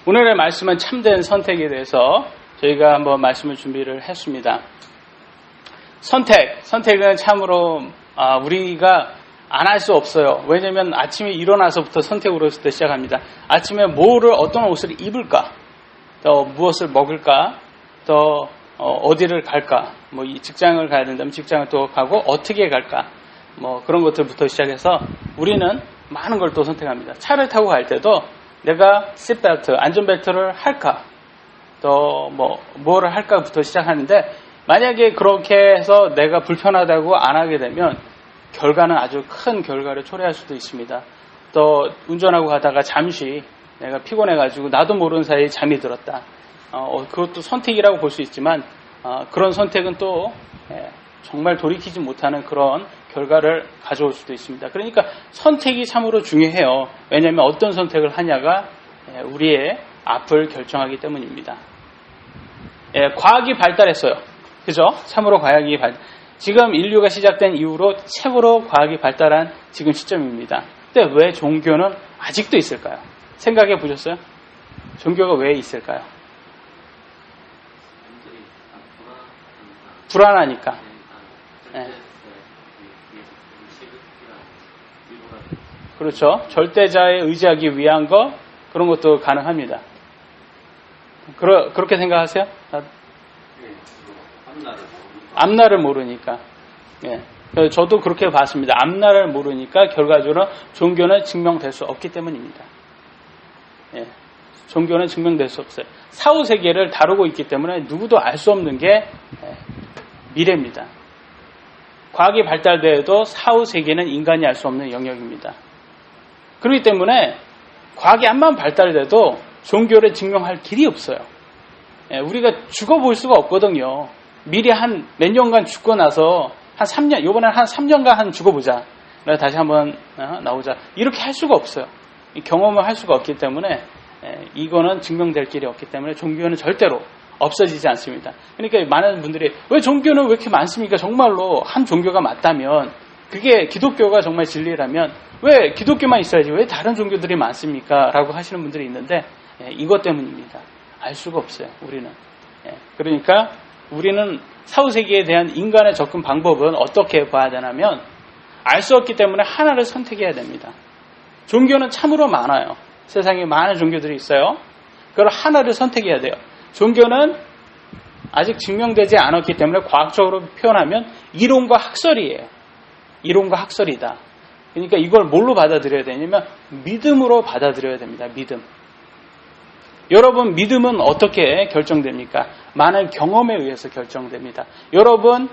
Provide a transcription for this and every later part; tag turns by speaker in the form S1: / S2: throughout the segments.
S1: 오늘의 말씀은 참된 선택에 대해서 저희가 한번 말씀을 준비를 했습니다. 선택은 참으로 우리가 안 할 수 없어요. 왜냐하면 아침에 일어나서부터 선택으로부터 시작합니다. 아침에 어떤 옷을 입을까, 또 무엇을 먹을까, 또 어디를 갈까, 이 직장을 가야 된다면 직장을 또 가고 어떻게 갈까, 그런 것들부터 시작해서 우리는 많은 걸 또 선택합니다. 차를 타고 갈 때도 내가 시트벨트, 안전벨트를 할까, 또 뭐를 할까부터 시작하는데, 만약에 그렇게 해서 내가 불편하다고 안 하게 되면 결과는 아주 큰 결과를 초래할 수도 있습니다. 또 운전하고 가다가 잠시 내가 피곤해가지고 나도 모르는 사이에 잠이 들었다. 그것도 선택이라고 볼 수 있지만 그런 선택은 또 정말 돌이키지 못하는 그런 결과를 가져올 수도 있습니다. 그러니까 선택이 참으로 중요해요. 왜냐하면 어떤 선택을 하냐가 우리의 앞을 결정하기 때문입니다. 과학이 발달했어요. 그죠? 참으로 과학이 지금 인류가 시작된 이후로 최고로 과학이 발달한 지금 시점입니다. 근데 왜 종교는 아직도 있을까요? 생각해 보셨어요? 종교가 왜 있을까요? 불안하니까. 네. 그렇죠. 절대자에 의지하기 위한 그런 것도 가능합니다. 그렇게 생각하세요? 앞날을 모르니까. 예. 저도 그렇게 봤습니다. 앞날을 모르니까 결과적으로 종교는 증명될 수 없기 때문입니다. 예. 종교는 증명될 수 없어요. 사후세계를 다루고 있기 때문에 누구도 알 수 없는 게 미래입니다. 과학이 발달돼도 사후세계는 인간이 알 수 없는 영역입니다. 그렇기 때문에 과학이 한번 발달돼도 종교를 증명할 길이 없어요. 예. 우리가 죽어볼 수가 없거든요. 미리 몇 년간 죽고 나서 한 3년, 요번에 한 3년간 죽어보자. 다시 한번 나오자. 이렇게 할 수가 없어요. 경험을 할 수가 없기 때문에 이거는 증명될 길이 없기 때문에 종교는 절대로 없어지지 않습니다. 그러니까 많은 분들이 왜 종교는 왜 이렇게 많습니까? 정말로 한 종교가 맞다면, 그게 기독교가 정말 진리라면 왜 기독교만 있어야지 왜 다른 종교들이 많습니까? 라고 하시는 분들이 있는데 이것 때문입니다. 알 수가 없어요. 우리는. 그러니까 우리는 사후세계에 대한 인간의 접근 방법은 어떻게 봐야 되냐면, 알 수 없기 때문에 하나를 선택해야 됩니다. 종교는 참으로 많아요. 세상에 많은 종교들이 있어요. 그걸 하나를 선택해야 돼요. 종교는 아직 증명되지 않았기 때문에 과학적으로 표현하면 이론과 학설이에요. 이론과 학설이다. 그러니까 이걸 뭘로 받아들여야 되냐면 믿음으로 받아들여야 됩니다. 믿음. 여러분, 믿음은 어떻게 결정됩니까? 많은 경험에 의해서 결정됩니다. 여러분,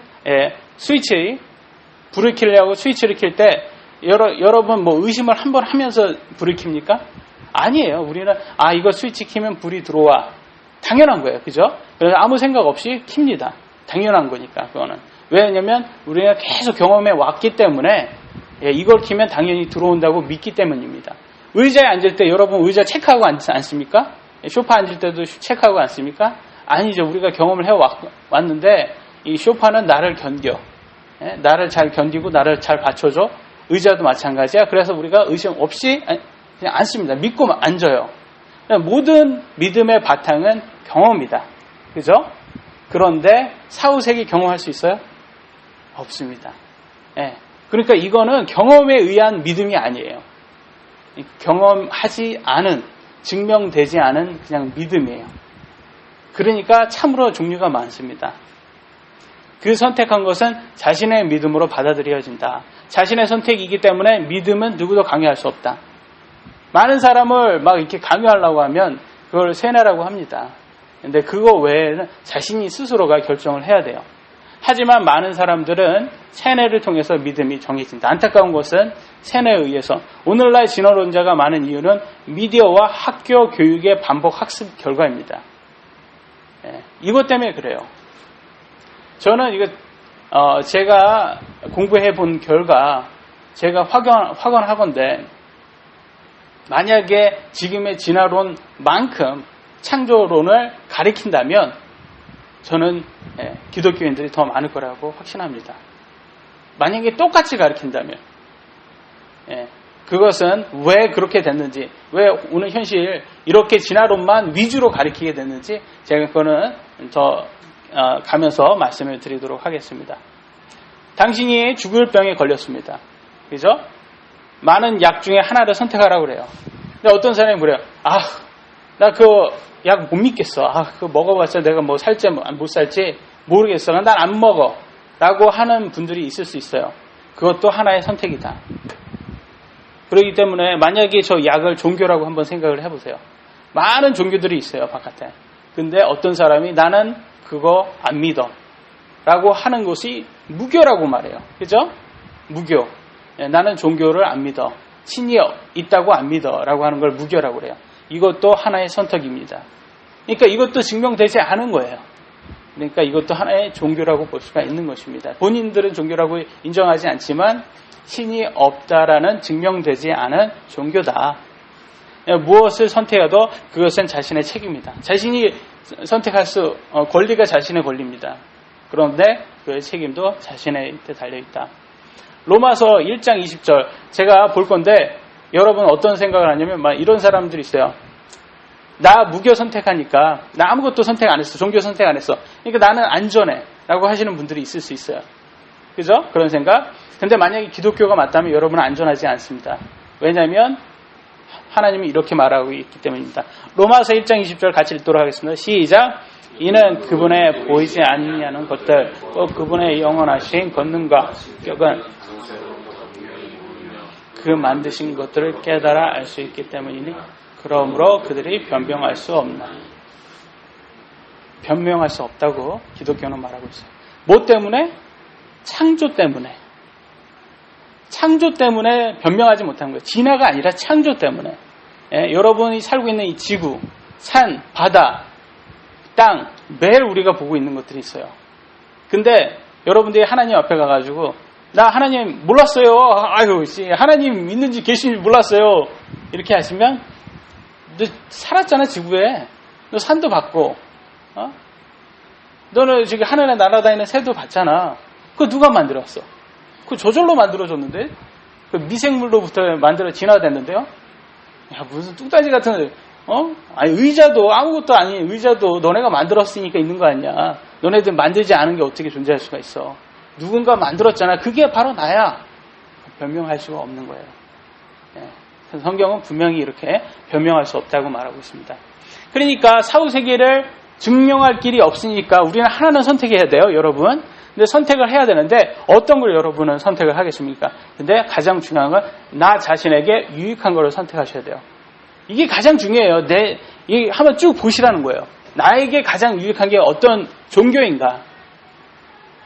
S1: 불을 켜려고 스위치를 켤 때 여러분 의심을 한번 하면서 불을 켭니까? 아니에요. 우리는 이거 스위치 켜면 불이 들어와. 당연한 거예요. 그죠? 그래서 아무 생각 없이 켭니다. 당연한 거니까 그거는. 왜냐면 우리가 계속 경험해 왔기 때문에 이걸 켜면 당연히 들어온다고 믿기 때문입니다. 의자에 앉을 때 여러분 의자 체크하고 앉습니까? 소파 앉을 때도 체크하고 앉습니까? 아니죠. 우리가 경험을 해왔는데 이 소파는 나를 견뎌. 나를 잘 견디고 나를 잘 받쳐줘. 의자도 마찬가지야. 그래서 우리가 의심 없이 그냥 앉습니다. 믿고 앉아요. 모든 믿음의 바탕은 경험이다. 그죠? 그런데 사후세계 경험할 수 있어요? 없습니다. 그러니까 이거는 경험에 의한 믿음이 아니에요. 경험하지 않은, 증명되지 않은 그냥 믿음이에요. 그러니까 참으로 종류가 많습니다. 그 선택한 것은 자신의 믿음으로 받아들여진다. 자신의 선택이기 때문에 믿음은 누구도 강요할 수 없다. 많은 사람을 막 이렇게 강요하려고 하면 그걸 세뇌라고 합니다. 근데 그거 외에는 자신이 스스로가 결정을 해야 돼요. 하지만 많은 사람들은 세뇌를 통해서 믿음이 정해진다. 안타까운 것은 세뇌에 의해서 오늘날 진화론자가 많은 이유는 미디어와 학교 교육의 반복 학습 결과입니다. 이것 때문에 그래요. 저는 제가 공부해 본 결과 제가 확언하건대 만약에 지금의 진화론만큼 창조론을 가리킨다면 저는 기독교인들이 더 많을 거라고 확신합니다. 만약에 똑같이 가리킨다면 그것은 왜 그렇게 됐는지, 왜 오늘 현실 이렇게 진화론만 위주로 가리키게 됐는지 제가 그거는 더 가면서 말씀을 드리도록 하겠습니다. 당신이 죽을 병에 걸렸습니다. 그죠? 많은 약 중에 하나를 선택하라고 그래요. 근데 어떤 사람이 그래요. 나 그거 약 못 믿겠어. 그거 먹어봤자 내가 뭐 살지 못 살지 모르겠어. 난 안 먹어. 라고 하는 분들이 있을 수 있어요. 그것도 하나의 선택이다. 그렇기 때문에 만약에 저 약을 종교라고 한번 생각을 해보세요. 많은 종교들이 있어요, 바깥에. 근데 어떤 사람이 나는 그거 안 믿어. 라고 하는 것이 무교라고 말해요. 그죠? 무교. 나는 종교를 안 믿어. 신이 있다고 안 믿어. 라고 하는 걸 무교라고 그래요. 이것도 하나의 선택입니다. 그러니까 이것도 증명되지 않은 거예요. 그러니까 이것도 하나의 종교라고 볼 수가 있는 것입니다. 본인들은 종교라고 인정하지 않지만 신이 없다라는 증명되지 않은 종교다. 무엇을 선택해도 그것은 자신의 책임이다. 자신이 선택할 권리가 자신의 권리입니다. 그런데 그 책임도 자신한테 달려있다. 로마서 1장 20절 제가 볼 건데 여러분 어떤 생각을 하냐면 막 이런 사람들이 있어요. 나 무교 선택하니까 나 아무것도 선택 안 했어. 종교 선택 안 했어. 그러니까 나는 안전해 라고 하시는 분들이 있을 수 있어요. 그죠? 그런 생각. 근데 만약에 기독교가 맞다면 여러분은 안전하지 않습니다. 왜냐하면 하나님이 이렇게 말하고 있기 때문입니다. 로마서 1장 20절 같이 읽도록 하겠습니다. 시작. 이는 그분의 보이지 않느냐는 것들 또 그분의 영원하신 권능과 격은 그 만드신 것들을 깨달아 알 수 있기 때문이니 그러므로 그들이 변명할 수 없나. 변명할 수 없다고 기독교는 말하고 있어요. 뭐 때문에? 창조 때문에. 창조 때문에 변명하지 못한 거예요. 진화가 아니라 창조 때문에. 여러분이 살고 있는 이 지구, 산, 바다, 땅, 매일 우리가 보고 있는 것들이 있어요. 근데 여러분들이 하나님 앞에 가가지고 나 하나님 몰랐어요. 하나님 있는지 계신지 몰랐어요. 이렇게 하시면 너 살았잖아, 지구에. 너 산도 봤고, 너는 지금 하늘에 날아다니는 새도 봤잖아. 그거 누가 만들었어? 그거 저절로 만들어졌는데? 그 미생물로부터 진화됐는데요? 야, 무슨 뚝딱지 같은, 의자도 아무것도 아닌 의자도 너네가 만들었으니까 있는 거 아니야. 너네들 만들지 않은 게 어떻게 존재할 수가 있어. 누군가 만들었잖아. 그게 바로 나야. 변명할 수가 없는 거예요. 성경은 분명히 이렇게 변명할 수 없다고 말하고 있습니다. 그러니까 사후세계를 증명할 길이 없으니까 우리는 하나는 선택해야 돼요, 여러분. 근데 선택을 해야 되는데 어떤 걸 여러분은 선택을 하겠습니까? 근데 가장 중요한 건 나 자신에게 유익한 거를 선택하셔야 돼요. 이게 가장 중요해요. 이 한번 쭉 보시라는 거예요. 나에게 가장 유익한 게 어떤 종교인가?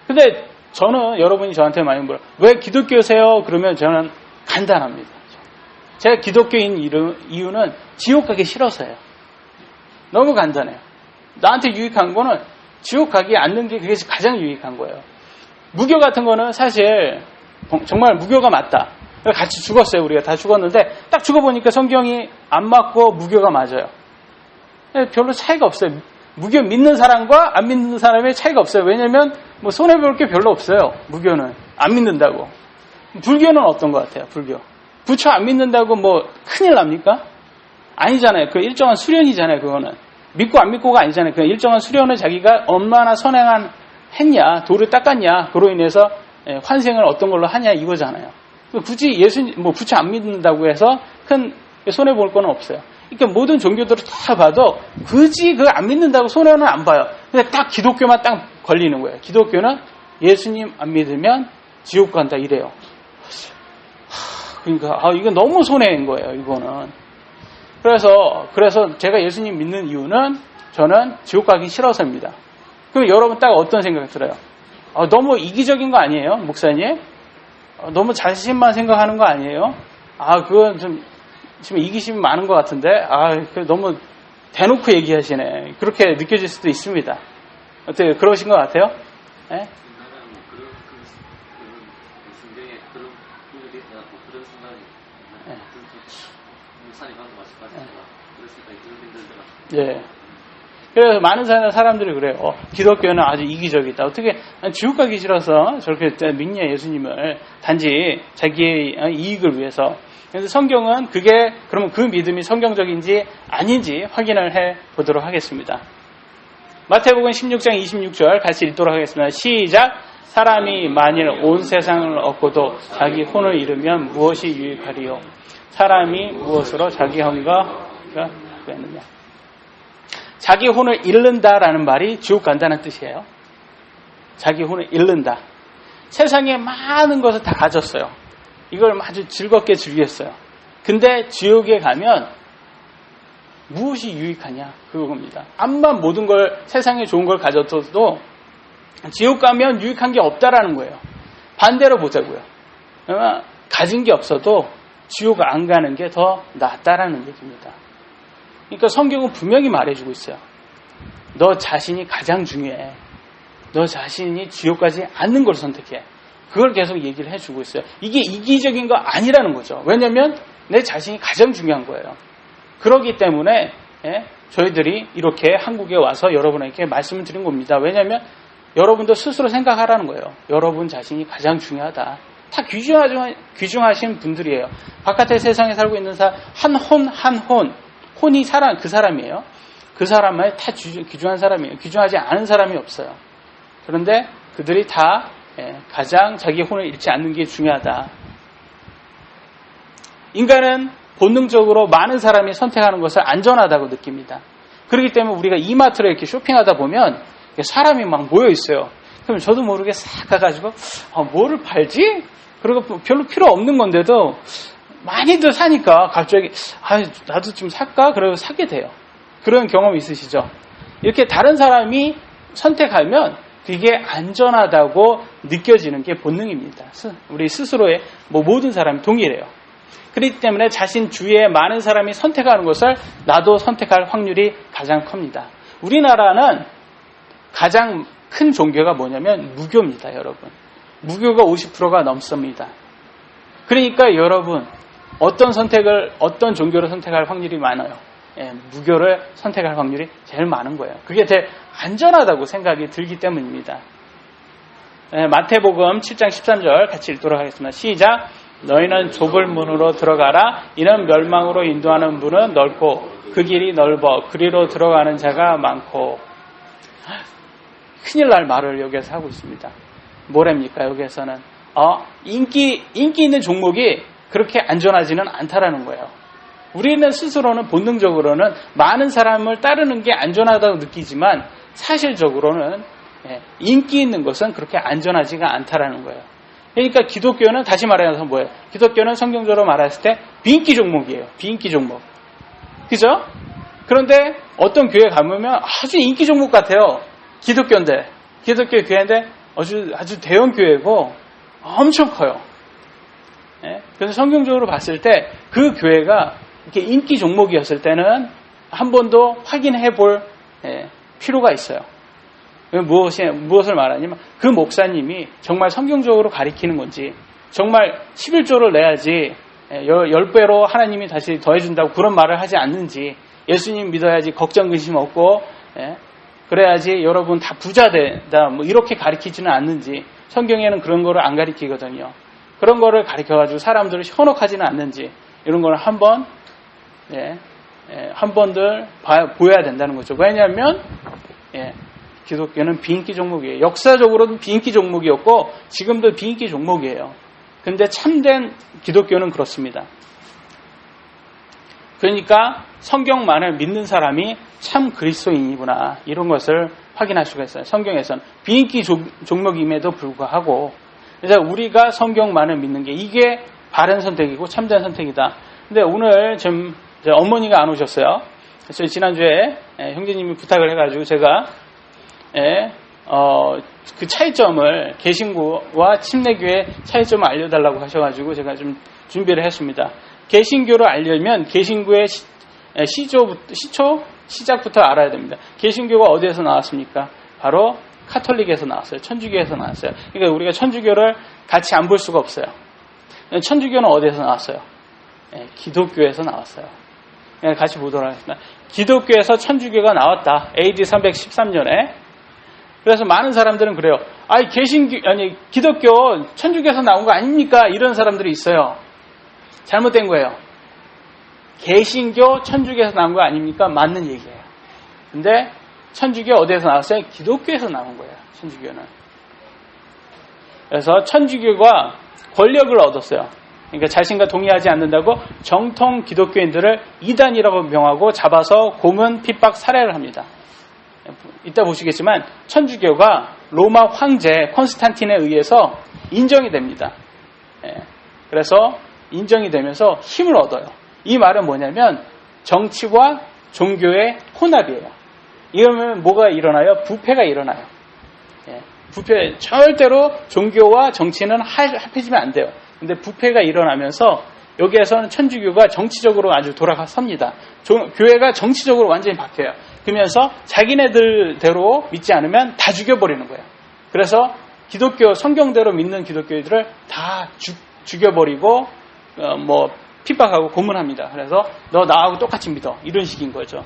S1: 근데 저는 여러분이 저한테 많이 물어요. 왜 기독교세요? 그러면 저는 간단합니다. 제가 기독교인 이유는 지옥 가기 싫어서예요. 너무 간단해요. 나한테 유익한 거는 지옥 가기 않는 게 그게 가장 유익한 거예요. 무교 같은 거는 사실 정말 무교가 맞다. 같이 죽었어요. 우리가 다 죽었는데 딱 죽어보니까 성경이 안 맞고 무교가 맞아요. 별로 차이가 없어요. 무교 믿는 사람과 안 믿는 사람의 차이가 없어요. 왜냐하면 뭐 손해볼 게 별로 없어요. 무교는 안 믿는다고. 불교는 어떤 것 같아요? 불교. 부처 안 믿는다고 뭐 큰일 납니까? 아니잖아요. 그 일정한 수련이잖아요. 그거는. 믿고 안 믿고가 아니잖아요. 그 일정한 수련을 자기가 얼마나 했냐, 도를 닦았냐, 그로 인해서 환생을 어떤 걸로 하냐 이거잖아요. 굳이 부처 안 믿는다고 해서 큰 손해볼 건 없어요. 그러니까 모든 종교들을 다 봐도 굳이 그 안 믿는다고 손해는 안 봐요. 근데 딱 기독교만 딱 걸리는 거예요. 기독교는 예수님 안 믿으면 지옥 간다 이래요. 그러니까 이거 너무 손해인 거예요. 이거는. 그래서 제가 예수님 믿는 이유는 저는 지옥 가기 싫어서입니다. 그럼 여러분 딱 어떤 생각이 들어요? 너무 이기적인 거 아니에요, 목사님? 너무 자신만 생각하는 거 아니에요? 그건 좀 지금 이기심이 많은 것 같은데, 너무 대놓고 얘기하시네. 그렇게 느껴질 수도 있습니다. 어때요? 그러신 것 같아요? 네? 예. 그래서 많은 사람들이 그래요. 기독교는 아주 이기적이다. 어떻게 지옥 가기 싫어서 저렇게 믿냐 예수님을 단지 자기의 이익을 위해서. 그래서 성경은 그러면 그 믿음이 성경적인지 아닌지 확인을 해 보도록 하겠습니다. 마태복음 16장 26절 같이 읽도록 하겠습니다. 시작. 사람이 만일 온 세상을 얻고도 자기 혼을 잃으면 무엇이 유익하리요? 사람이 무엇으로 자기 혼과 구했느냐? 자기 혼을 잃는다라는 말이 지옥 간다는 뜻이에요. 자기 혼을 잃는다. 세상에 많은 것을 다 가졌어요. 이걸 아주 즐겁게 즐겼어요. 근데 지옥에 가면 무엇이 유익하냐? 그겁니다. 암만 모든 걸 세상에 좋은 걸 가졌어도 지옥 가면 유익한 게 없다라는 거예요. 반대로 보자고요. 가진 게 없어도 지옥 안 가는 게 더 낫다라는 얘기입니다. 그러니까 성경은 분명히 말해주고 있어요. 너 자신이 가장 중요해. 너 자신이 지옥 가지 않는 걸 선택해. 그걸 계속 얘기를 해주고 있어요. 이게 이기적인 거 아니라는 거죠. 왜냐하면 내 자신이 가장 중요한 거예요. 그렇기 때문에 저희들이 이렇게 한국에 와서 여러분에게 말씀을 드린 겁니다. 왜냐하면 여러분도 스스로 생각하라는 거예요. 여러분 자신이 가장 중요하다. 다 귀중하신 분들이에요. 바깥의 세상에 살고 있는 혼이 그 사람이에요. 그 사람은 다 귀중한 사람이에요. 귀중하지 않은 사람이 없어요. 그런데 그들이 다 가장 자기 혼을 잃지 않는 게 중요하다. 인간은 본능적으로 많은 사람이 선택하는 것을 안전하다고 느낍니다. 그렇기 때문에 우리가 이마트를 이렇게 쇼핑하다 보면 사람이 막 모여 있어요. 그럼 저도 모르게 싹 가가지고 뭐를 팔지? 그리고 별로 필요 없는 건데도 많이들 사니까 갑자기 나도 좀 살까? 그러고 사게 돼요. 그런 경험 있으시죠? 이렇게 다른 사람이 선택하면 그게 안전하다고 느껴지는 게 본능입니다. 우리 스스로의 모든 사람이 동일해요. 그렇기 때문에 자신 주위에 많은 사람이 선택하는 것을 나도 선택할 확률이 가장 큽니다. 우리나라는 가장 큰 종교가 뭐냐면 무교입니다, 여러분. 무교가 50%가 넘습니다. 그러니까 여러분 어떤 종교를 선택할 확률이 많아요? 무교를 선택할 확률이 제일 많은 거예요. 그게 제일 안전하다고 생각이 들기 때문입니다. 마태복음 7장 13절 같이 읽도록 하겠습니다. 시작. 너희는 좁은 문으로 들어가라. 이는 멸망으로 인도하는 문은 넓고 그 길이 넓어 그리로 들어가는 자가 많고. 큰일 날 말을 여기에서 하고 있습니다. 뭐랍니까? 여기에서는 인기 있는 종목이 그렇게 안전하지는 않다라는 거예요. 우리는 스스로는 본능적으로는 많은 사람을 따르는 게 안전하다고 느끼지만 사실적으로는 인기 있는 것은 그렇게 안전하지가 않다라는 거예요. 그러니까 기독교는 다시 말해서 뭐예요? 기독교는 성경적으로 말했을 때 비인기 종목이에요. 비인기 종목. 그죠? 그런데 어떤 교회 가보면 아주 인기 종목 같아요. 기독교 교회인데 아주 대형 교회고 엄청 커요. 그래서 성경적으로 봤을 때 그 교회가 이렇게 인기 종목이었을 때는 한 번 더 확인해 볼 필요가 있어요. 무엇을 말하냐면 그 목사님이 정말 성경적으로 가리키는 건지 정말 11조를 내야지 10배로 하나님이 다시 더해준다고 그런 말을 하지 않는지 예수님 믿어야지 걱정 근심 없고 그래야지 여러분 다 부자 된다 이렇게 가리키지는 않는지 성경에는 그런 거를 안 가리키거든요. 그런 거를 가리켜가지고 사람들을 현혹하지는 않는지 이런 거를 한번 보여야 된다는 거죠. 왜냐하면 기독교는 비인기 종목이에요. 역사적으로는 비인기 종목이었고 지금도 비인기 종목이에요. 근데 참된 기독교는 그렇습니다. 그러니까 성경만을 믿는 사람이 참 그리스도인이구나 이런 것을 확인할 수가 있어요. 성경에서는 비인기 종목임에도 불구하고 그래서 우리가 성경만을 믿는 게 이게 바른 선택이고 참된 선택이다. 근데 오늘 좀 어머니가 안 오셨어요. 그래서 지난주에 형제님이 부탁을 해가지고 제가 그 차이점을 개신교와 침례교의 차이점을 알려달라고 하셔가지고 제가 좀 준비를 했습니다. 개신교를 알려면 개신교의 시작부터 알아야 됩니다. 개신교가 어디에서 나왔습니까? 바로 카톨릭에서 나왔어요. 천주교에서 나왔어요. 그러니까 우리가 천주교를 같이 안 볼 수가 없어요. 천주교는 어디에서 나왔어요? 기독교에서 나왔어요. 같이 보도록 하겠습니다. 기독교에서 천주교가 나왔다. AD 313년에. 그래서 많은 사람들은 그래요. 기독교 천주교에서 나온 거 아닙니까? 이런 사람들이 있어요. 잘못된 거예요. 개신교, 천주교에서 나온 거 아닙니까? 맞는 얘기예요. 근데 천주교 어디에서 나왔어요? 기독교에서 나온 거예요. 천주교는. 그래서 천주교가 권력을 얻었어요. 그러니까 자신과 동의하지 않는다고 정통 기독교인들을 이단이라고 명하고 잡아서 고문, 핍박, 살해를 합니다. 이따 보시겠지만 천주교가 로마 황제 콘스탄틴에 의해서 인정이 됩니다. 그래서 인정이 되면서 힘을 얻어요. 이 말은 뭐냐면 정치와 종교의 혼합이에요. 이러면 뭐가 일어나요? 부패가 일어나요. 부패, 절대로 종교와 정치는 합해지면 안 돼요. 근데 부패가 일어나면서 여기에서는 천주교가 정치적으로 아주 돌아섭니다. 교회가 정치적으로 완전히 바뀌어요. 그러면서 자기네들대로 믿지 않으면 다 죽여버리는 거예요. 그래서 기독교, 성경대로 믿는 기독교인들을 다 죽여버리고 핍박하고 고문합니다. 그래서 너 나하고 똑같이 믿어. 이런 식인 거죠.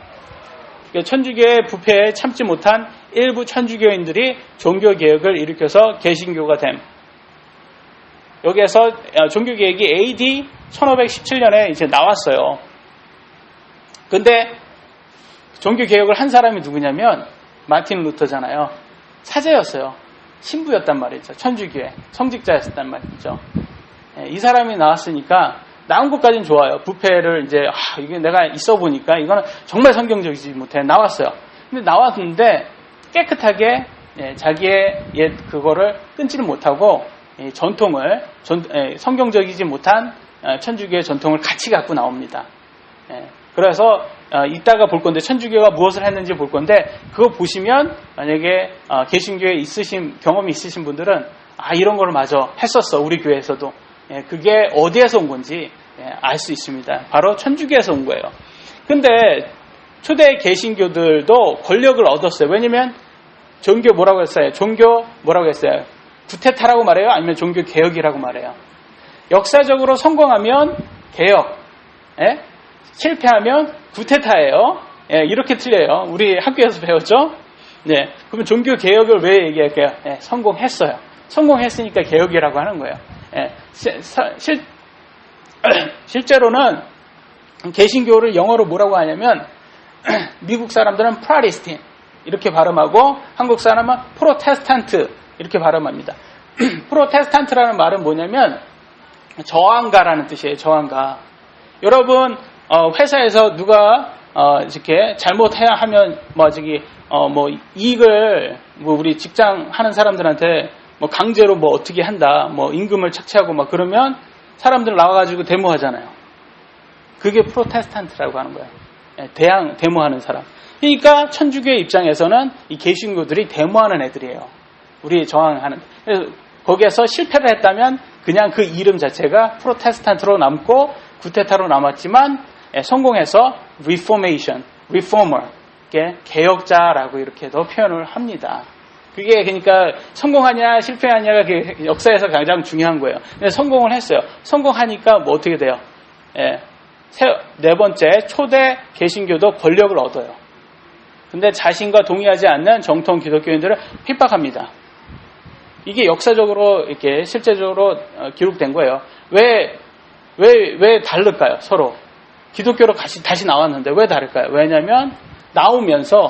S1: 천주교의 부패에 참지 못한 일부 천주교인들이 종교개혁을 일으켜서 개신교가 됨. 여기에서 종교개혁이 AD 1517년에 이제 나왔어요. 근데 종교개혁을 한 사람이 누구냐면 마틴 루터잖아요. 사제였어요. 신부였단 말이죠. 천주교의 성직자였단 말이죠. 이 사람이 나왔으니까 나온 것까지는 좋아요. 부패를 이제 이게 내가 있어 보니까 이거는 정말 성경적이지 못해 나왔어요. 근데 나왔는데 깨끗하게 자기의 옛 그거를 끊지는 못하고 전통을 성경적이지 못한 천주교의 전통을 같이 갖고 나옵니다. 그래서 이따가 볼 건데 천주교가 무엇을 했는지 볼 건데 그거 보시면 만약에 개신교에 경험이 있으신 분들은 이런 거를 마저 했었어 우리 교회에서도 그게 어디에서 온 건지 알 수 있습니다. 바로 천주교에서 온 거예요. 근데 초대 개신교들도 권력을 얻었어요. 왜냐면 종교 뭐라고 했어요? 종교 뭐라고 했어요? 구테타라고 말해요? 아니면 종교 개혁이라고 말해요? 역사적으로 성공하면 개혁, 실패하면 구테타예요. 이렇게 틀려요. 우리 학교에서 배웠죠? 그러면 종교 개혁을 왜 얘기할게요? 성공했어요. 성공했으니까 개혁이라고 하는 거예요. 실제로는 개신교를 영어로 뭐라고 하냐면 미국 사람들은 프라리스틴 이렇게 발음하고 한국 사람은 프로테스탄트 이렇게 발음합니다. 프로테스탄트라는 말은 뭐냐면 저항가라는 뜻이에요. 저항가. 여러분 회사에서 누가 이렇게 잘못해야 하면 이익을 우리 직장 하는 사람들한테 강제로 어떻게 한다, 임금을 착취하고 그러면 사람들 나와가지고 데모하잖아요. 그게 프로테스탄트라고 하는 거예요. 데모하는 사람. 그러니까 천주교의 입장에서는 이 개신교들이 데모하는 애들이에요. 우리 저항하는. 그래서 거기에서 실패를 했다면 그냥 그 이름 자체가 프로테스탄트로 남고 구테타로 남았지만 성공해서 리포메이션, 리포머, 개혁자라고 이렇게도 표현을 합니다. 그게 그러니까 성공하냐 실패하냐가 역사에서 가장 중요한 거예요. 근데 성공을 했어요. 성공하니까 어떻게 돼요? 네 번째, 초대 개신교도 권력을 얻어요. 근데 자신과 동의하지 않는 정통 기독교인들을 핍박합니다. 이게 역사적으로 이렇게 실제적으로 기록된 거예요. 왜 다를까요? 서로 기독교로 다시 나왔는데 왜 다를까요? 왜냐하면 나오면서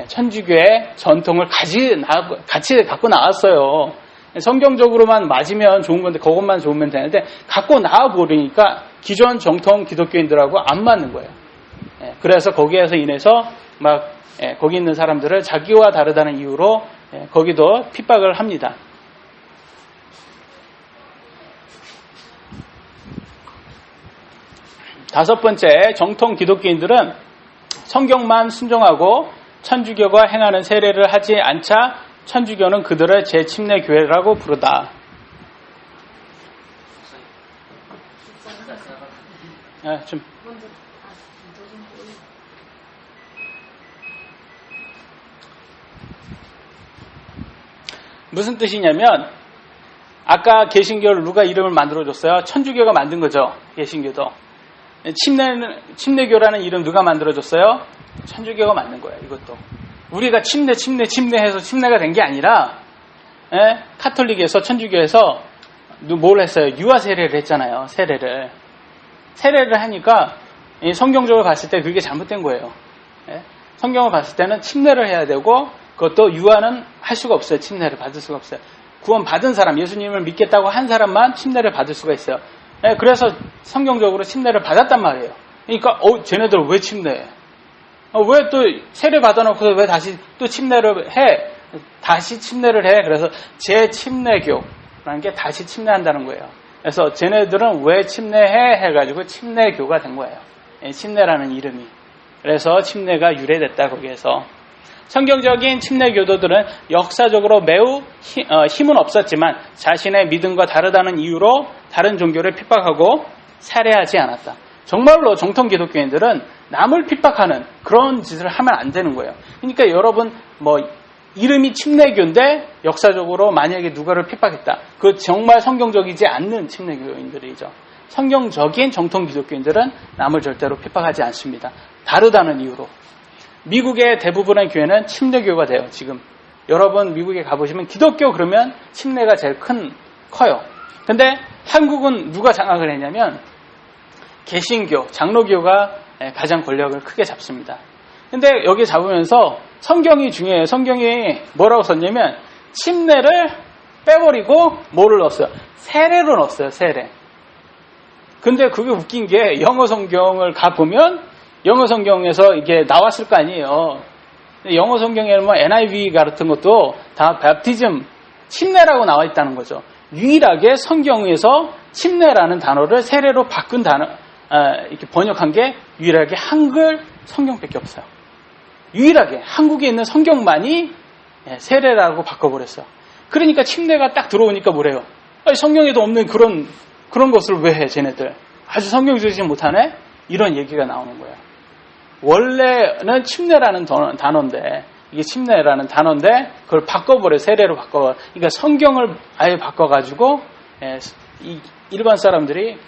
S1: 천주교의 전통을 같이 갖고 나왔어요. 성경적으로만 맞으면 좋은 건데 그것만 좋으면 되는데 갖고 나와 버리니까 기존 정통 기독교인들하고 안 맞는 거예요. 그래서 거기에서 인해서 거기 있는 사람들을 자기와 다르다는 이유로 거기도 핍박을 합니다. 다섯 번째, 정통 기독교인들은 성경만 순종하고 천주교가 행하는 세례를 하지 않자 천주교는 그들을 재침례 교회라고 부르다. 무슨 뜻이냐면 아까 개신교를 누가 이름을 만들어줬어요? 천주교가 만든 거죠. 개신교도. 침례교라는 이름 누가 만들어줬어요? 천주교가 만든 거예요. 이것도. 우리가 침례해서 침례가 된 게 아니라 카톨릭에서 천주교에서 뭘 했어요? 유아 세례를 했잖아요. 세례를. 세례를 하니까 성경적으로 봤을 때 그게 잘못된 거예요. 예? 성경을 봤을 때는 침례를 해야 되고 그것도 유아는 할 수가 없어요. 침례를 받을 수가 없어요. 구원 받은 사람, 예수님을 믿겠다고 한 사람만 침례를 받을 수가 있어요. 예, 그래서 성경적으로 침례를 받았단 말이에요. 그러니까 쟤네들 왜 침례해? 왜 또 세례 받아놓고 왜 다시 또 침례를 해? 다시 침례를 해. 그래서 재침례교라는 게 다시 침례한다는 거예요. 그래서 쟤네들은 왜 침례해? 해가지고 침례교가 된 거예요. 침례라는 이름이. 그래서 침례가 유래됐다 거기에서. 성경적인 침례교도들은 역사적으로 매우 힘은 없었지만 자신의 믿음과 다르다는 이유로 다른 종교를 핍박하고 살해하지 않았다. 정말로 정통 기독교인들은 남을 핍박하는 그런 짓을 하면 안 되는 거예요. 그러니까 여러분 이름이 침례교인데 역사적으로 만약에 누가를 핍박했다. 그 정말 성경적이지 않는 침례교인들이죠. 성경적인 정통 기독교인들은 남을 절대로 핍박하지 않습니다. 다르다는 이유로. 미국의 대부분의 교회는 침례교가 돼요. 지금 여러분 미국에 가보시면 기독교 그러면 침례가 제일 커요. 근데 한국은 누가 장악을 했냐면 개신교, 장로교가 가장 권력을 크게 잡습니다. 근데 여기 잡으면서 성경이 중요해요. 성경이 뭐라고 썼냐면 침례를 빼버리고 뭐를 넣었어요? 세례로 넣었어요. 세례. 근데 그게 웃긴 게 영어 성경을 가보면 영어 성경에서 이게 나왔을 거 아니에요. 영어 성경에는 NIV 같은 것도 다 베프티즘, 침례라고 나와 있다는 거죠. 유일하게 성경에서 침례라는 단어를 세례로 바꾼 단어, 이렇게 번역한 게 유일하게 한글 성경밖에 없어요. 유일하게 한국에 있는 성경만이 세례라고 바꿔버렸어요. 그러니까 침례가 딱 들어오니까 뭐래요? 아니, 성경에도 없는 그런 것을 왜 해, 쟤네들? 아주 성경적이지 못하네? 이런 얘기가 나오는 거예요. 원래는 침례라는 단어인데, 이게 침례라는 단어인데, 그걸 바꿔버려요. 세례로 바꿔버려요. 그러니까 성경을 아예 바꿔가지고, 일반 사람들이,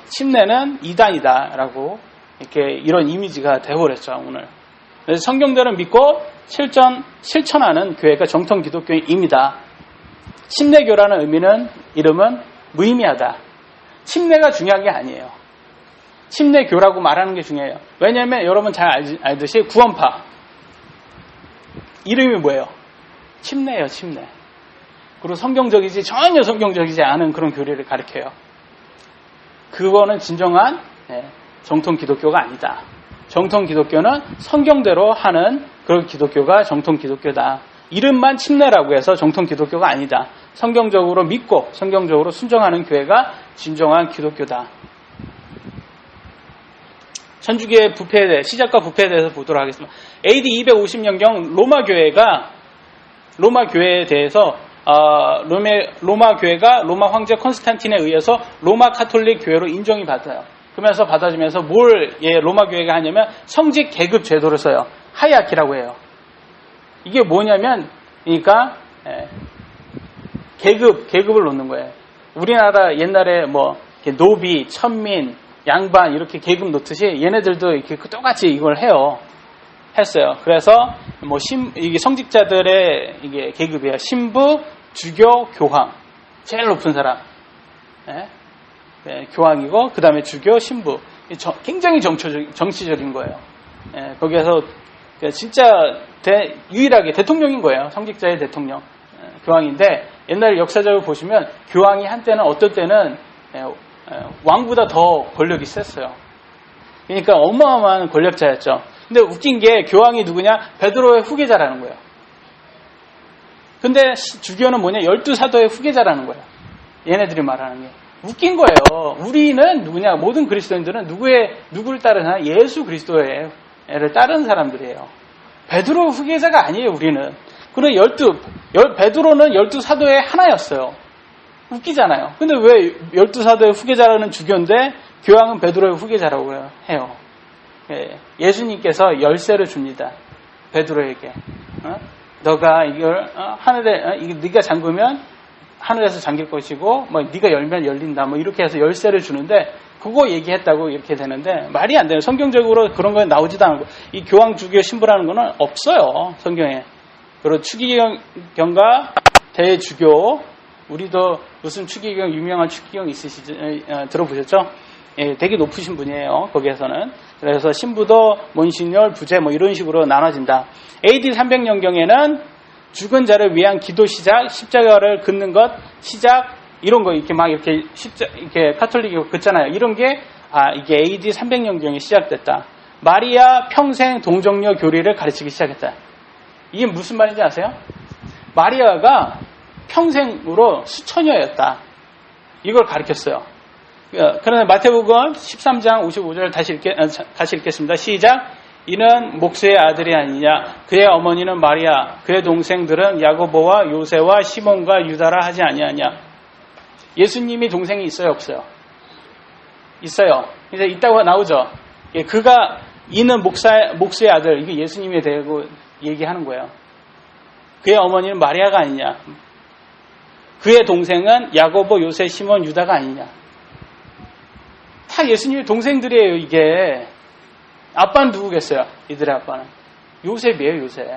S1: 침례는 이단이다라고, 이렇게 이런 이미지가 되어버렸죠, 오늘. 그래서 성경대로 믿고 실천하는 교회가 정통 기독교입니다. 침례교라는 이름은 무의미하다. 침례가 중요한 게 아니에요. 침례교라고 말하는 게 중요해요. 왜냐하면 여러분 잘 알듯이 구원파 이름이 뭐예요? 침례예요. 침례. 그리고 전혀 성경적이지 않은 그런 교리를 가르쳐요. 그거는 진정한 정통 기독교가 아니다. 정통 기독교는 성경대로 하는 그런 기독교가 정통 기독교다. 이름만 침례라고 해서 정통 기독교가 아니다. 성경적으로 믿고 성경적으로 순종하는 교회가 진정한 기독교다. 천주교의 시작과 부패에 대해서 보도록 하겠습니다. AD 250년경 로마 교회에 대해서 로마 교회가 로마 황제 콘스탄틴에 의해서 로마 카톨릭 교회로 인정이 받아요. 그러면서 받아주면서 뭘 로마 교회가 하냐면 성직 계급 제도를 써요. 하이아키라고 해요. 이게 뭐냐면 그러니까 계급을 놓는 거예요. 우리나라 옛날에 노비, 천민, 양반 이렇게 계급 놓듯이 얘네들도 이렇게 똑같이 이걸 했어요. 그래서 이게 성직자들의 이게 계급이에요. 신부, 주교, 교황. 제일 높은 사람. 교황이고 그 다음에 주교, 신부. 굉장히 정치적인 거예요. 거기에서 진짜 유일하게 대통령인 거예요. 성직자의 대통령. 교황인데 옛날 역사적으로 보시면 교황이 한때는 어떤 때는 왕보다 더 권력이 셌어요. 그러니까 어마어마한 권력자였죠. 근데 웃긴 게 교황이 누구냐? 베드로의 후계자라는 거예요. 근데 주교는 뭐냐? 12사도의 후계자라는 거예요. 얘네들이 말하는 게. 웃긴 거예요. 우리는 누구냐? 모든 그리스도인들은 누구를 따르나? 예수 그리스도를 따르는 사람들이에요. 베드로 후계자가 아니에요, 우리는. 그리고 베드로는 12사도의 하나였어요. 웃기잖아요. 근데 왜 12사도의 후계자라는 주교인데 교황은 베드로의 후계자라고 해요. 예수님께서 열쇠를 줍니다. 베드로에게. 너가 이걸 하늘에 네가 잠그면 하늘에서 잠길 것이고 네가 열면 열린다. 이렇게 해서 열쇠를 주는데 그거 얘기했다고 이렇게 되는데 말이 안 돼요. 성경적으로 그런 건 나오지도 않고 이 교황 주교 신부라는 거는 없어요. 성경에. 그리고 추기경과 대주교 우리도 무슨 추기경 유명한 추기경 있으시죠? 들어보셨죠? 되게 높으신 분이에요. 거기에서는. 그래서 신부도 몬시뇰, 부제 뭐 이런 식으로 나눠진다. AD 300년경에는 죽은 자를 위한 기도 시작, 십자가를 긋는 것 시작, 이런 거 이렇게 막 이렇게 이렇게 카톨릭이 긋잖아요. 이런 게 이게 AD 300년경에 시작됐다. 마리아 평생 동정녀 교리를 가르치기 시작했다. 이게 무슨 말인지 아세요? 마리아가 평생으로 수처녀였다. 이걸 가르쳤어요. 그러나 마태복음 13장 55절 다시 읽겠습니다. 시작. 이는 목수의 아들이 아니냐. 그의 어머니는 마리아, 그의 동생들은 야고보와 요새와 시몬과 유다라 하지 아니하냐. 예수님이 동생이 있어요, 없어요? 있어요. 이제 있다고 나오죠. 그가 이는 목수의 아들, 이게 예수님에 대고 얘기하는 거예요. 그의 어머니는 마리아가 아니냐. 그의 동생은 야고보, 요새, 시몬, 유다가 아니냐. 다 예수님의 동생들이에요, 이게. 아빠는 누구겠어요? 이들의 아빠는. 요셉이에요, 요셉.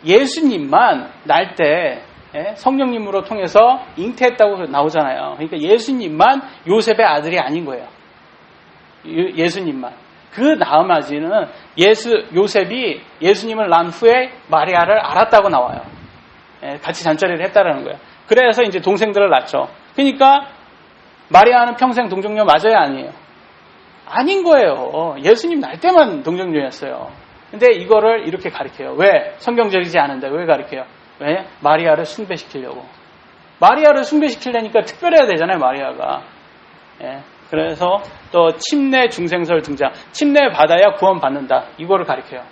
S1: 예수님만 날 때 성령님으로 통해서 잉태했다고 나오잖아요. 그러니까 예수님만 요셉의 아들이 아닌 거예요. 예수님만. 그 나머지는 요셉이 예수님을 낳은 후에 마리아를 알았다고 나와요. 같이 잠자리를 했다라는 거예요. 그래서 이제 동생들을 낳죠. 그러니까 마리아는 평생 동정녀 맞아요, 아니에요? 아닌 거예요. 예수님 날 때만 동정녀였어요. 근데 이거를 이렇게 가르쳐요. 왜? 성경적이지 않은데 왜 가르쳐요? 왜? 마리아를 숭배시키려고. 마리아를 숭배시키려니까 특별해야 되잖아요, 마리아가. 그래서 또 침례 중생설 등장. 침례 받아야 구원받는다. 이거를 가르쳐요.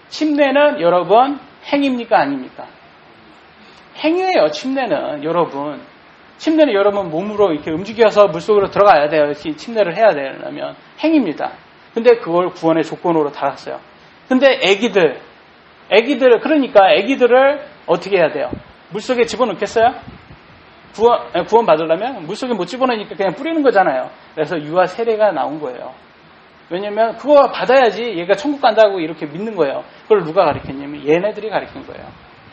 S1: 침례는 여러분 행입니까, 아닙니까? 행위예요, 침례는. 여러분. 침례는 여러분 몸으로 이렇게 움직여서 물속으로 들어가야 돼요. 침례를 해야 되려면. 행위입니다. 근데 그걸 구원의 조건으로 달았어요. 근데 애기들, 그러니까 애기들을 어떻게 해야 돼요? 물속에 집어넣겠어요? 구원 받으려면 물속에 못 집어넣으니까 그냥 뿌리는 거잖아요. 그래서 유아 세례가 나온 거예요. 왜냐면 그거 받아야지 얘가 천국 간다고 이렇게 믿는 거예요. 그걸 누가 가르쳤냐면 얘네들이 가르친 거예요.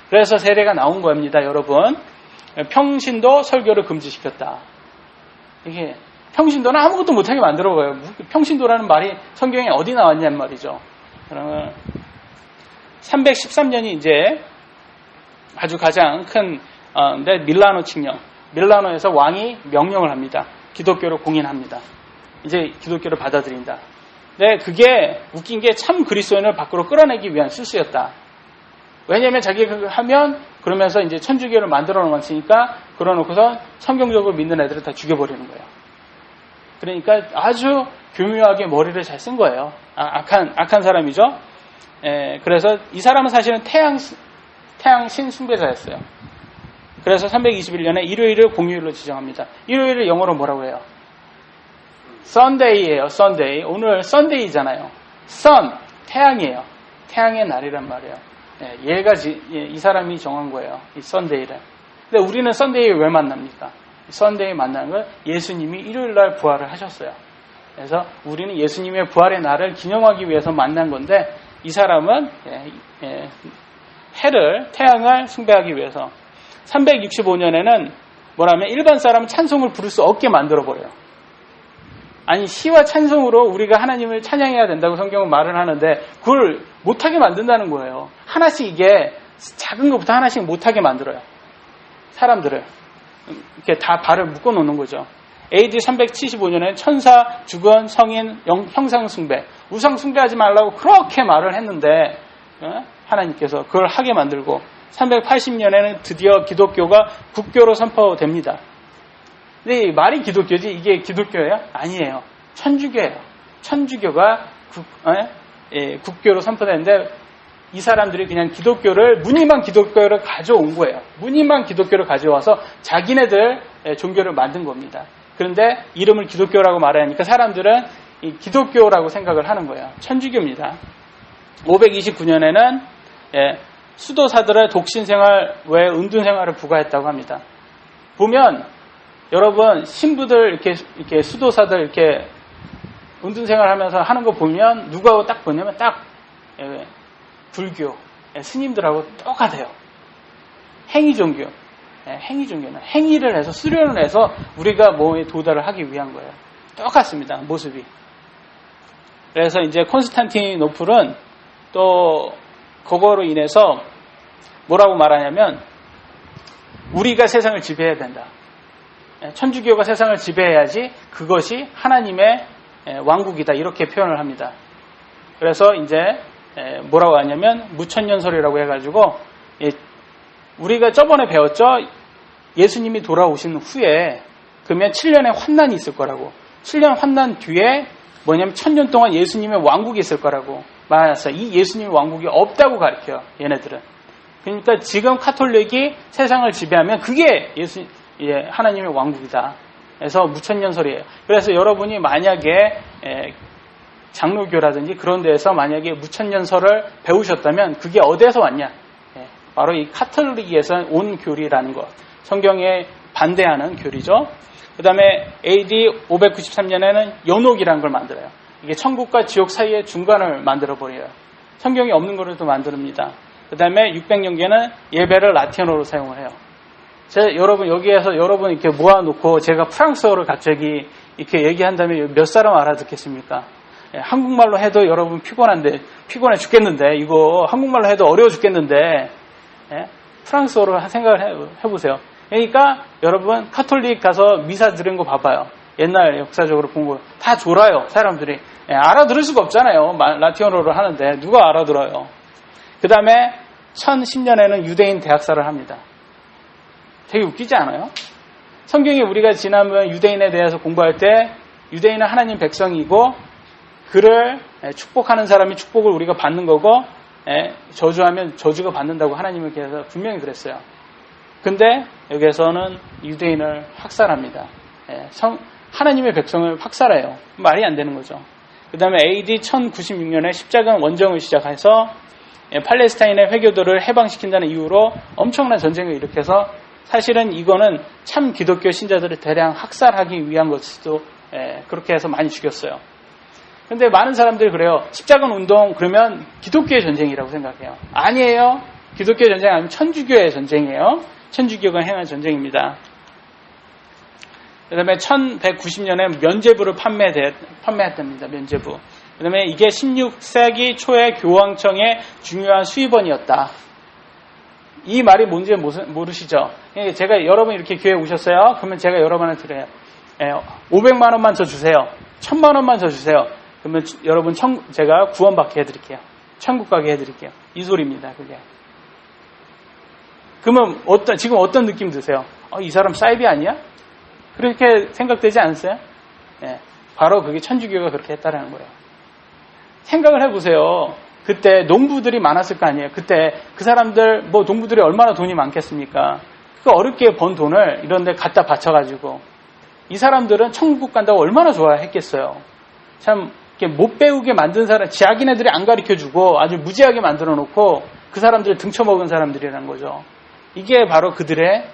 S1: 그래서 세례가 나온 겁니다, 여러분. 평신도 설교를 금지시켰다. 이게 평신도는 아무것도 못하게 만들어봐요. 평신도라는 말이 성경에 어디 나왔냔 말이죠. 그러면 313년이 이제 아주 가장 큰 밀라노 칙령. 밀라노에서 왕이 명령을 합니다. 기독교를 공인합니다. 이제 기독교를 받아들인다. 근데 그게 웃긴 게 참 그리스도인을 밖으로 끌어내기 위한 수수였다. 왜냐하면 자기가 하면 그러면서 이제 천주교를 만들어 놓았으니까 그러놓고서 성경적으로 믿는 애들을 다 죽여버리는 거예요. 그러니까 아주 교묘하게 머리를 잘 쓴 거예요. 악한 사람이죠. 그래서 이 사람은 사실은 태양 신 숭배자였어요. 그래서 321년에 일요일을 공휴일로 지정합니다. 일요일을 영어로 뭐라고 해요? Sunday예요. Sunday. 오늘 Sunday잖아요. Sun, 태양이에요. 태양의 날이란 말이에요. 이 사람이 정한 거예요. 이 Sunday를. 근데 우리는 Sunday에 왜 만납니까? Sunday에 만나는 걸 예수님이 일요일날 부활을 하셨어요. 그래서 우리는 예수님의 부활의 날을 기념하기 위해서 만난 건데 이 사람은 태양을 숭배하기 위해서 365년에는 뭐라면 일반 사람은 찬송을 부를 수 없게 만들어버려요. 아니 시와 찬송으로 우리가 하나님을 찬양해야 된다고 성경은 말을 하는데 그걸 못하게 만든다는 거예요. 하나씩 이게 작은 것부터 하나씩 못하게 만들어요. 사람들을 이렇게 다 발을 묶어놓는 거죠. AD 375년에 천사, 주건, 성인, 형상 숭배, 우상 숭배하지 말라고 그렇게 말을 했는데 하나님께서 그걸 하게 만들고 380년에는 드디어 기독교가 국교로 선포됩니다. 근데 말이 기독교지 이게 기독교예요? 아니에요. 천주교예요. 천주교가 국교로 선포되는데 이 사람들이 그냥 무늬만 기독교를 가져온 거예요. 무늬만 기독교를 가져와서 자기네들 종교를 만든 겁니다. 그런데 이름을 기독교라고 말하니까 사람들은 이 기독교라고 생각을 하는 거예요. 천주교입니다. 529년에는 수도사들의 독신생활 외 은둔생활을 부과했다고 합니다. 보면 여러분 신부들 이렇게 수도사들 이렇게 은둔생활하면서 하는 거 보면 누구하고 딱 보냐면 딱 불교 스님들하고 똑같아요. 행위 종교. 행위 종교는 행위를 해서 수련을 해서 우리가 뭐에 도달을 하기 위한 거예요. 똑같습니다. 모습이. 그래서 이제 콘스탄티노플은 또 그거로 인해서 뭐라고 말하냐면 우리가 세상을 지배해야 된다. 천주교가 세상을 지배해야지 그것이 하나님의 왕국이다. 이렇게 표현을 합니다. 그래서 이제 뭐라고 하냐면 무천년설이라고 해가지고 우리가 저번에 배웠죠. 예수님이 돌아오신 후에 그러면 7년의 환난이 있을 거라고. 7년 환난 뒤에 뭐냐면 1000년 동안 예수님의 왕국이 있을 거라고 말해서 이 예수님의 왕국이 없다고 가르쳐요. 얘네들은. 그러니까 지금 카톨릭이 세상을 지배하면 그게 하나님의 왕국이다. 그래서 무천년설이에요. 그래서 여러분이 만약에 장로교라든지 그런 데에서 만약에 무천년설을 배우셨다면 그게 어디에서 왔냐? 바로 이 카톨릭에서 온 교리라는 것. 성경에 반대하는 교리죠. 그 다음에 AD 593년에는 연옥이라는 걸 만들어요. 이게 천국과 지옥 사이의 중간을 만들어버려요. 성경이 없는 거를 또 만듭니다. 그 다음에 600년경에는 예배를 라틴어로 사용을 해요. 여러분 여기에서 여러분 이렇게 모아놓고 제가 프랑스어를 갑자기 이렇게 얘기한다면 몇 사람 알아듣겠습니까? 한국말로 해도 여러분 피곤해 죽겠는데 이거 한국말로 해도 어려워 죽겠는데 프랑스어로 생각을 해보세요. 그러니까 여러분 카톨릭 가서 미사 드린 거 봐봐요. 옛날 역사적으로 본 거 다 졸아요. 사람들이. 알아들을 수가 없잖아요. 라틴어를 하는데 누가 알아들어요. 그 다음에 1010년에는 유대인 대학살을 합니다. 되게 웃기지 않아요? 성경에 우리가 지난번 유대인에 대해서 공부할 때 유대인은 하나님 백성이고 그를 축복하는 사람이 축복을 우리가 받는 거고 저주하면 저주가 받는다고 하나님께서 분명히 그랬어요. 근데 여기에서는 유대인을 학살합니다. 하나님의 백성을 학살해요. 말이 안 되는 거죠. 그 다음에 AD 1096년에 십자군 원정을 시작해서 팔레스타인의 회교도를 해방시킨다는 이유로 엄청난 전쟁을 일으켜서 사실은 이거는 참 기독교 신자들을 대량 학살하기 위한 것도 그렇게 해서 많이 죽였어요. 근데 많은 사람들이 그래요. 십자군 운동 그러면 기독교의 전쟁이라고 생각해요. 아니에요. 기독교의 전쟁이 아니면 천주교의 전쟁이에요. 천주교가 행한 전쟁입니다. 그 다음에 1190년에 면죄부를 판매했답니다. 면죄부. 그 다음에 이게 16세기 초의 교황청의 중요한 수입원이었다. 이 말이 뭔지 모르시죠? 제가 여러분 이렇게 교회에 오셨어요. 그러면 제가 여러분한테 드려요. 500만 원만 더 주세요. 1000만 원만 더 주세요. 그러면 여러분 제가 구원받게 해드릴게요. 천국 가게 해드릴게요. 이 소리입니다. 그게. 그러면 지금 어떤 느낌 드세요? 이 사람 사이비 아니야? 그렇게 생각되지 않으세요? 바로 그게 천주교가 그렇게 했다라는 거예요. 생각을 해보세요. 그때 농부들이 많았을 거 아니에요. 그때 그 사람들 농부들이 얼마나 돈이 많겠습니까? 그 어렵게 번 돈을 이런 데 갖다 바쳐가지고 이 사람들은 천국 간다고 얼마나 좋아했겠어요. 참 이렇게 못 배우게 만든 사람, 자기네들이 안 가르쳐주고 아주 무지하게 만들어 놓고 그 사람들을 등쳐먹은 사람들이라는 거죠. 이게 바로 그들의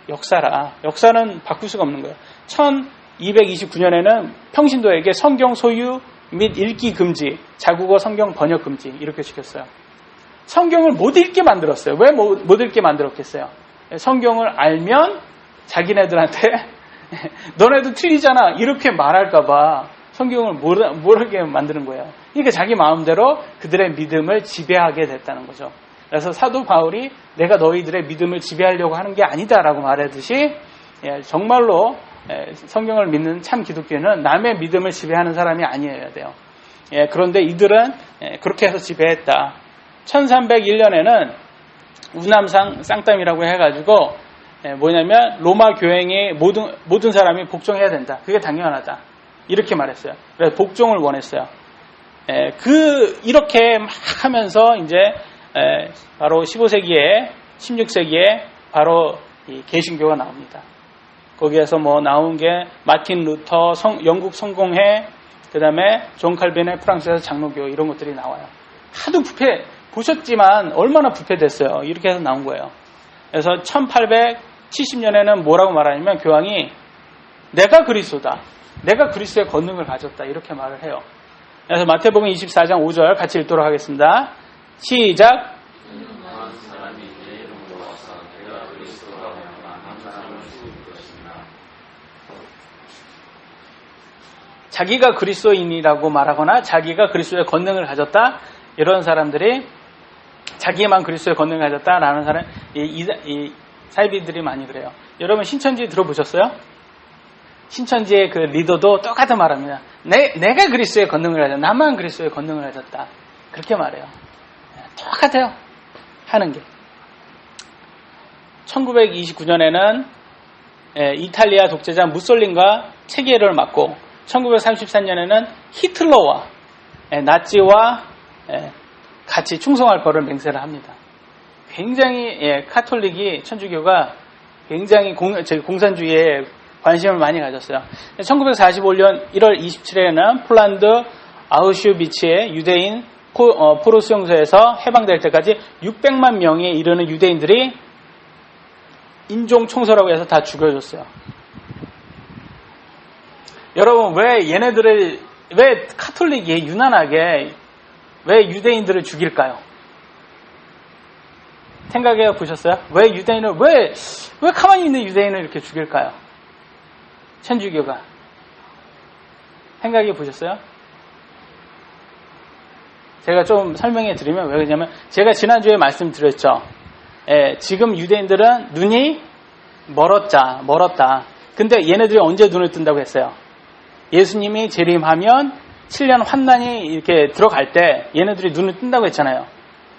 S1: 역사라. 역사는 바꿀 수가 없는 거예요. 1229년에는 평신도에게 성경 소유 및 읽기 금지, 자국어 성경 번역 금지 이렇게 시켰어요. 성경을 못 읽게 만들었어요. 왜 못 읽게 만들었겠어요? 성경을 알면 자기네들한테 너네도 틀리잖아 이렇게 말할까 봐 성경을 모르게 만드는 거예요. 그러니까 자기 마음대로 그들의 믿음을 지배하게 됐다는 거죠. 그래서 사도 바울이 내가 너희들의 믿음을 지배하려고 하는 게 아니다라고 말하듯이 정말로 성경을 믿는 참 기독교는 남의 믿음을 지배하는 사람이 아니어야 돼요. 그런데 이들은 그렇게 해서 지배했다. 1301년에는 우남상 쌍땀이라고 해가지고 뭐냐면 로마 교행에 모든 사람이 복종해야 된다. 그게 당연하다. 이렇게 말했어요. 그래서 복종을 원했어요. 이렇게 막 하면서 이제 바로 15세기에 16세기에 바로 이 개신교가 나옵니다. 거기에서 나온 게 마틴 루터, 영국 성공회, 그 다음에 존 칼빈의 프랑스에서 장로교 이런 것들이 나와요. 하도 보셨지만 얼마나 부패됐어요. 이렇게 해서 나온 거예요. 그래서 1870년에는 뭐라고 말하냐면 교황이 내가 그리스도다. 내가 그리스도의 권능을 가졌다. 이렇게 말을 해요. 그래서 마태복음 24장 5절 같이 읽도록 하겠습니다. 시작. 자기가 그리스도인이라고 말하거나 자기가 그리스도의 권능을 가졌다, 이런 사람들이 자기만 그리스도의 권능을 가졌다라는 사람, 이 사이비들이 많이 그래요. 여러분 신천지 들어보셨어요? 신천지의 그 리더도 똑같은 말합니다. 내가 그리스도의 권능을 가졌다, 나만 그리스도의 권능을 가졌다, 그렇게 말해요. 똑같아요, 하는 게. 1929년에는 이탈리아 독재자 무솔린과 체게를 맞고, 1933년에는 히틀러와 나치와 같이 충성할 거를 맹세를 합니다. 굉장히 카톨릭이, 천주교가 굉장히 공산주의에 관심을 많이 가졌어요. 1945년 1월 27일에는 폴란드 아우슈비츠의 유대인 포로 수용소에서 해방될 때까지 600만 명에 이르는 유대인들이 인종 청소라고 해서 다 죽여줬어요. 여러분, 왜 카톨릭이 유난하게 왜 유대인들을 죽일까요? 생각해 보셨어요? 왜 가만히 있는 유대인을 이렇게 죽일까요? 천주교가. 생각해 보셨어요? 제가 좀 설명해 드리면, 왜 그러냐면, 제가 지난주에 말씀드렸죠. 지금 유대인들은 눈이 멀었다. 근데 얘네들이 언제 눈을 뜬다고 했어요? 예수님이 재림하면 7년 환난이 이렇게 들어갈 때 얘네들이 눈을 뜬다고 했잖아요.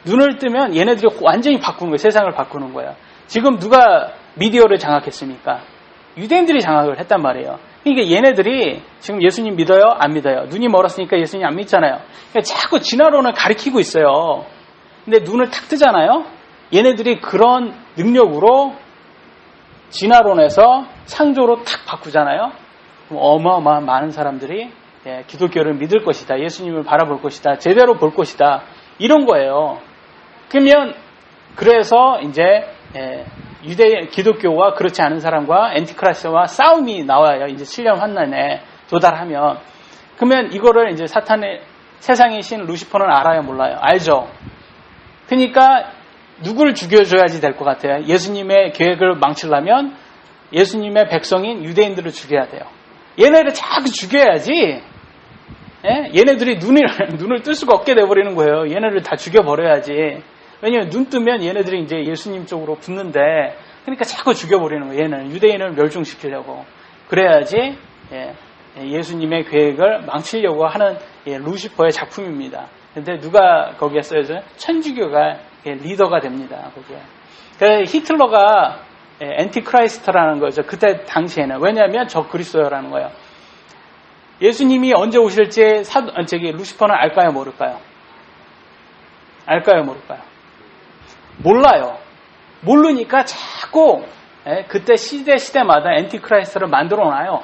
S1: 눈을 뜨면 얘네들이 완전히 바꾸는 거예요. 세상을 바꾸는 거예요. 지금 누가 미디어를 장악했습니까? 유대인들이 장악을 했단 말이에요. 그러니까 얘네들이 지금 예수님 믿어요? 안 믿어요? 눈이 멀었으니까 예수님 안 믿잖아요. 그러니까 자꾸 진화론을 가리키고 있어요. 근데 눈을 탁 뜨잖아요. 얘네들이 그런 능력으로 진화론에서 창조로 탁 바꾸잖아요. 그럼 어마어마한 많은 사람들이 기독교를 믿을 것이다. 예수님을 바라볼 것이다. 제대로 볼 것이다. 이런 거예요. 그러면 그래서 이제 기독교와 그렇지 않은 사람과 엔티크라이스트와 싸움이 나와요. 이제 7년 환난에 도달하면. 그러면 이거를 이제 사탄의 세상의 신 루시퍼는 알아요, 몰라요? 알죠. 그러니까 누구를 죽여줘야지 될 것 같아요. 예수님의 계획을 망치려면 예수님의 백성인 유대인들을 죽여야 돼요. 얘네를 자꾸 죽여야지. 얘네들이 눈을 뜰 수가 없게 돼버리는 거예요. 얘네를 다 죽여버려야지. 왜냐면 눈 뜨면 얘네들이 이제 예수님 쪽으로 붙는데, 그러니까 자꾸 죽여버리는 거예요. 얘는 유대인을 멸종시키려고. 그래야지 예수님의 계획을 망치려고 하는 루시퍼의 작품입니다. 근데 누가 거기에 써야죠? 천주교가 리더가 됩니다. 거기에. 그래서 히틀러가 엔티크라이스트라는 거죠. 그때 당시에는. 왜냐하면 저 그리스도라는 거예요. 예수님이 언제 오실지 루시퍼는 알까요, 모를까요? 알까요, 모를까요? 몰라요. 모르니까 자꾸 그때 시대마다 엔티크라이스트를 만들어놔요.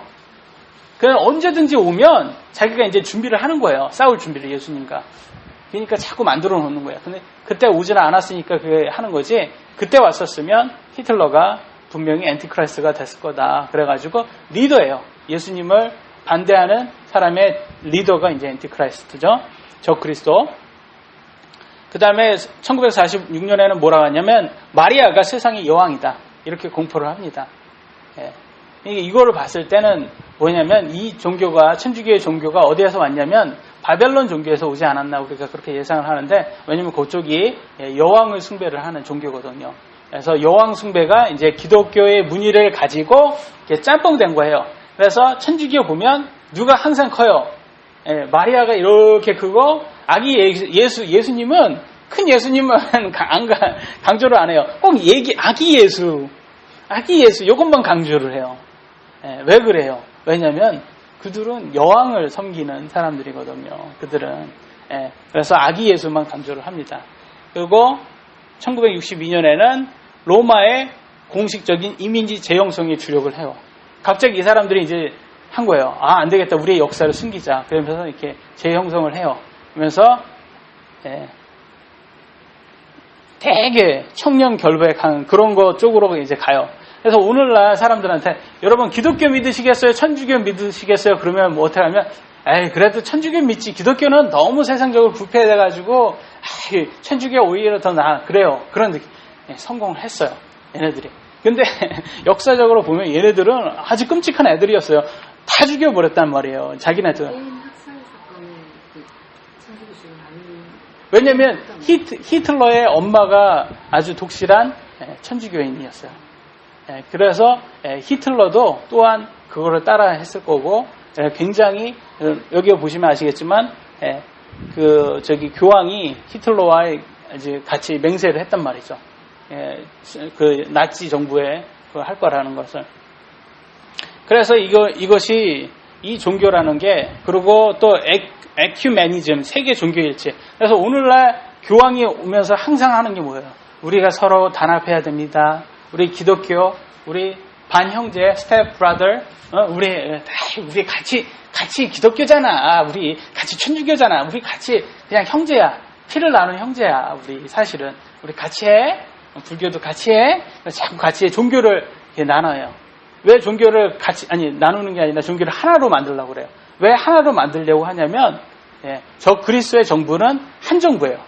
S1: 그냥 언제든지 오면 자기가 이제 준비를 하는 거예요. 싸울 준비를 예수님과. 그러니까 자꾸 만들어 놓는 거예요. 근데 그때 오지는 않았으니까 그게 하는 거지. 그때 왔었으면 히틀러가 분명히 엔티크라이스트가 됐을 거다. 그래가지고 리더예요. 예수님을 반대하는 사람의 리더가 이제 엔티크라이스트죠. 적그리스도. 그 다음에 1946년에는 뭐라고 하냐면 마리아가 세상의 여왕이다. 이렇게 공포를 합니다. 이거를 봤을 때는 뭐냐면 이 종교가, 천주교의 종교가 어디에서 왔냐면 바벨론 종교에서 오지 않았나 우리가 그렇게 예상을 하는데, 왜냐면 그쪽이 여왕을 숭배를 하는 종교거든요. 그래서 여왕 숭배가 이제 기독교의 무늬를 가지고 이렇게 짬뽕된 거예요. 그래서 천주교 보면 누가 항상 커요. 마리아가 이렇게 크고, 아기 예수님은, 큰 예수님은 강조를 안 해요. 꼭 아기 예수 요것만 강조를 해요. 왜 그래요? 왜냐면 그들은 여왕을 섬기는 사람들이거든요. 그들은. 그래서 아기 예수만 강조를 합니다. 그리고 1962년에는 로마의 공식적인 이민지 재형성에 주력을 해요. 갑자기 이 사람들이 이제 한 거예요. 안 되겠다. 우리의 역사를 숨기자. 그러면서 이렇게 재형성을 해요. 그러면서 되게 청년 결백한 그런 거 쪽으로 이제 가요. 그래서 오늘날 사람들한테 여러분 기독교 믿으시겠어요? 천주교 믿으시겠어요? 그러면 뭐 어떻게 하면 그래도 천주교 믿지. 기독교는 너무 세상적으로 부패돼가지고 천주교 오히려 더 나아. 그래요. 그런 느낌. 성공을 했어요. 얘네들이. 근데 역사적으로 보면 얘네들은 아주 끔찍한 애들이었어요. 다 죽여버렸단 말이에요. 자기네들.
S2: 학살 사건의 그 천주교식은 아닌.
S1: 왜냐면 히틀러의 엄마가 아주 독실한 천주교인이었어요. 그래서 히틀러도 또한 그거를 따라 했을 거고, 굉장히 여기 보시면 아시겠지만 교황이 히틀러와 이제 같이 맹세를 했단 말이죠. 그 나치 정부에 할 거라는 것을. 그래서 이것이 이 종교라는 게, 그리고 또 에큐메니즘, 세계 종교일체. 그래서 오늘날 교황이 오면서 항상 하는 게 뭐예요? 우리가 서로 단합해야 됩니다. 우리 기독교, 우리 반형제, 스텝 브라더, 우리 같이 기독교잖아. 우리 같이 천주교잖아. 우리 같이 그냥 형제야. 피를 나눈 형제야. 우리 사실은 우리 같이 해. 불교도 같이 해. 자꾸 같이 해. 종교를 나눠요. 왜 종교를 나누는 게 아니라 종교를 하나로 만들려고 그래요. 왜 하나로 만들려고 하냐면, 저 그리스도의 정부는 한 정부예요.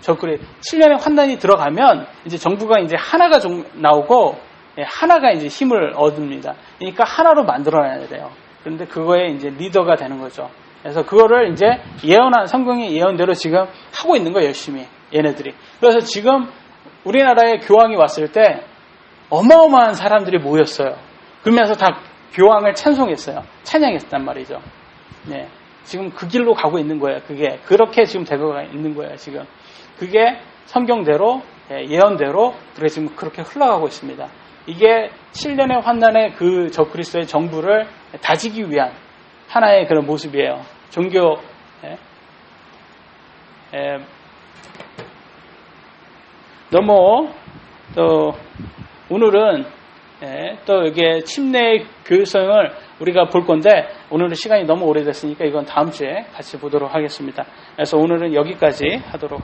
S1: 7년의 환난이 들어가면 이제 정부가 이제 하나가 나오고, 하나가 이제 힘을 얻습니다. 그러니까 하나로 만들어야 돼요. 그런데 그거에 이제 리더가 되는 거죠. 그래서 그거를 이제 성경의 예언대로 지금 하고 있는 거예요, 열심히. 얘네들이. 그래서 지금 우리나라에 교황이 왔을 때 어마어마한 사람들이 모였어요. 그러면서 다 교황을 찬송했어요. 찬양했단 말이죠. 네. 지금 그 길로 가고 있는 거예요. 그게 그렇게 지금 되고 있는 거예요. 지금 그게 성경대로, 예언대로 지금 그렇게 흘러가고 있습니다. 이게 7년의 환난의 그 적그리스도의 정부를 다지기 위한 하나의 그런 모습이에요. 종교, 너무 또 오늘은 또 이게 침례의 교육성을 우리가 볼 건데, 오늘은 시간이 너무 오래됐으니까 이건 다음 주에 같이 보도록 하겠습니다. 그래서 오늘은 여기까지 하도록